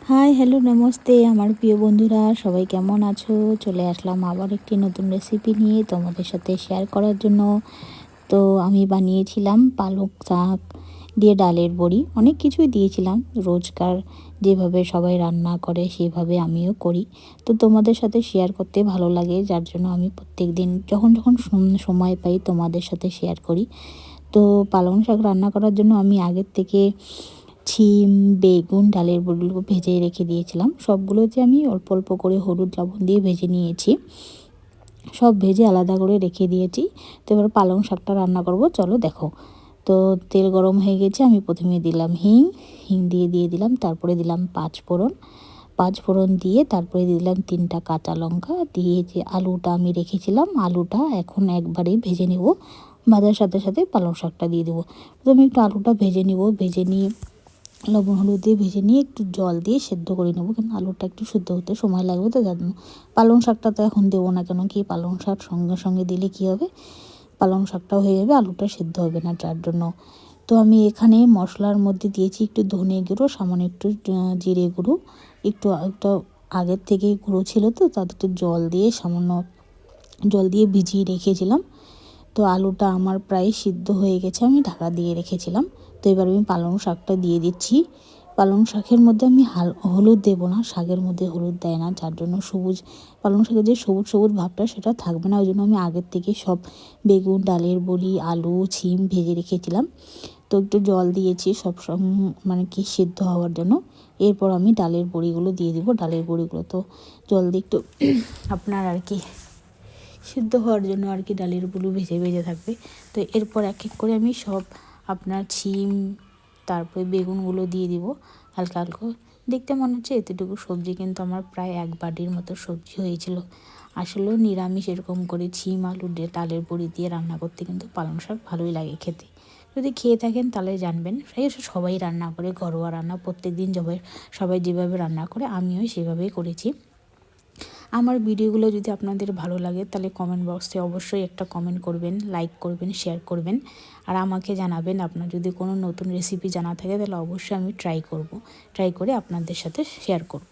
Hi hello namaste আমার প্রিয় বন্ধুরা, সবাই কেমন আছো? চলে আসলাম আবার একটি নতুন রেসিপি নিয়ে তোমাদের সাথে শেয়ার করার জন্য। তো আমি বানিয়েছিলাম পালক শাক দিয়ে ডালের বড়ি, অনেক কিছুই দিয়েছিলাম। রোজকার যেভাবে সবাই রান্না করে সেভাবে আমিও করি। তো তোমাদের সাথে শেয়ার করতে ভালো লাগে, যার জন্য আমি প্রত্যেক দিন যখন যখন সময় পাই তোমাদের সাথে শেয়ার করি। তো পালং শাক রান্না করার জন্য আমি আগের থেকে শিম, বেগুন, ডালের বড়িগুলো ভেজে রেখে দিয়েছিলাম। সবগুলোতে আমি অল্প অল্প করে হলুদ লবণ দিয়ে ভেজে নিয়েছি। সব ভেজে আলাদা করে রেখে দিয়েছি। তো এবার পালং শাকটা রান্না করব, চলো দেখো। তো তেল গরম হয়ে গেছে, আমি প্রথমে দিলাম হিং, দিয়ে দিলাম, তারপরে দিলাম পাঁচফোড়ন দিয়ে তারপরে দিলাম 3টা কাঁচা লঙ্কা দিয়ে যে আলুটা আমি রেখেছিলাম, আলুটা এখন একবারেই ভেজে নেব। ভাজার সাথে সাথে পালং শাকটা দিয়ে দেবো। প্রথমে একটু আলুটা ভেজে নিব, ভেজে নিয়ে লবণ হলুদ দিয়ে ভেজে নিয়ে একটু জল দিয়ে সেদ্ধ করে নেবো, কিন্তু আলুটা একটু সেদ্ধ হতে সময় লাগবে। তো যার জন্য পালং শাকটা তো এখন দেবো না, কেন কি পালং শাক সঙ্গে সঙ্গে দিলে কী হবে, পালং শাকটাও হয়ে যাবে, আলুটা সেদ্ধ হবে না, যার জন্য। তো আমি এখানে মশলার মধ্যে দিয়েছি একটু ধনে গুঁড়ো, সামান্য একটু জিরে গুঁড়ো, একটু আগের থেকেই গুঁড়ো ছিল, তো তাতে একটু সামান্য জল দিয়ে ভিজিয়ে রেখেছিলাম। তো আলুটা আমার প্রায় সিদ্ধ হয়ে গেছে, আমি ঢাকা দিয়ে রেখেছিলাম। তো এবার আমি পালং শাকটা দিয়ে দিচ্ছি। পালং শাকের মধ্যে আমি হলুদ দেবো না, শাকের মধ্যে হলুদ দেয় না, যার জন্য পালং শাকের যে সবুজ সবুজ ভাবটা সেটা থাকবে না, ওই জন্য আমি আগের থেকে সব বেগুন, ডালের বড়ি, আলু, শিম ভেজে রেখেছিলাম। তো একটু জল দিয়েছি মানে কি সিদ্ধ হওয়ার জন্য। এরপর আমি ডালের বড়িগুলো দিয়ে দেবো। ডালের বড়িগুলো তো জল দিয়ে একটু আপনার সিদ্ধ হওয়ার জন্য ডালের বড়ি ভেজে ভেজে থাকবে। তো এরপর এক এক করে আমি সব আপনার শিম, তারপরে বেগুনগুলো দিয়ে দিব হালকা হালকা। দেখতে মনে হচ্ছে এতটুকু সবজি, কিন্তু আমার প্রায় 1 বাটির মতো সবজি হয়েছিল। আসলেও নিরামিষ এরকম করে শিম, আলু দিয়ে ডালের বড়ি দিয়ে রান্না করতে কিন্তু পালং শাক ভালোই লাগে খেতে। যদি খেয়ে থাকেন তাহলে জানবেন। সবাই রান্না করে, ঘরোয়া রান্না প্রত্যেক দিন সবাই যেভাবে রান্না করে আমিও সেভাবেই করেছি। আমার ভিডিওগুলো যদি আপনাদের ভালো লাগে তাহলে কমেন্ট বক্সে অবশ্যই একটা কমেন্ট করবেন, লাইক করবেন, শেয়ার করবেন। আর আমাকে জানাবেন আপনার যদি কোনো নতুন রেসিপি জানা থাকে, তাহলে অবশ্যই আমি ট্রাই করে আপনাদের সাথে শেয়ার করব।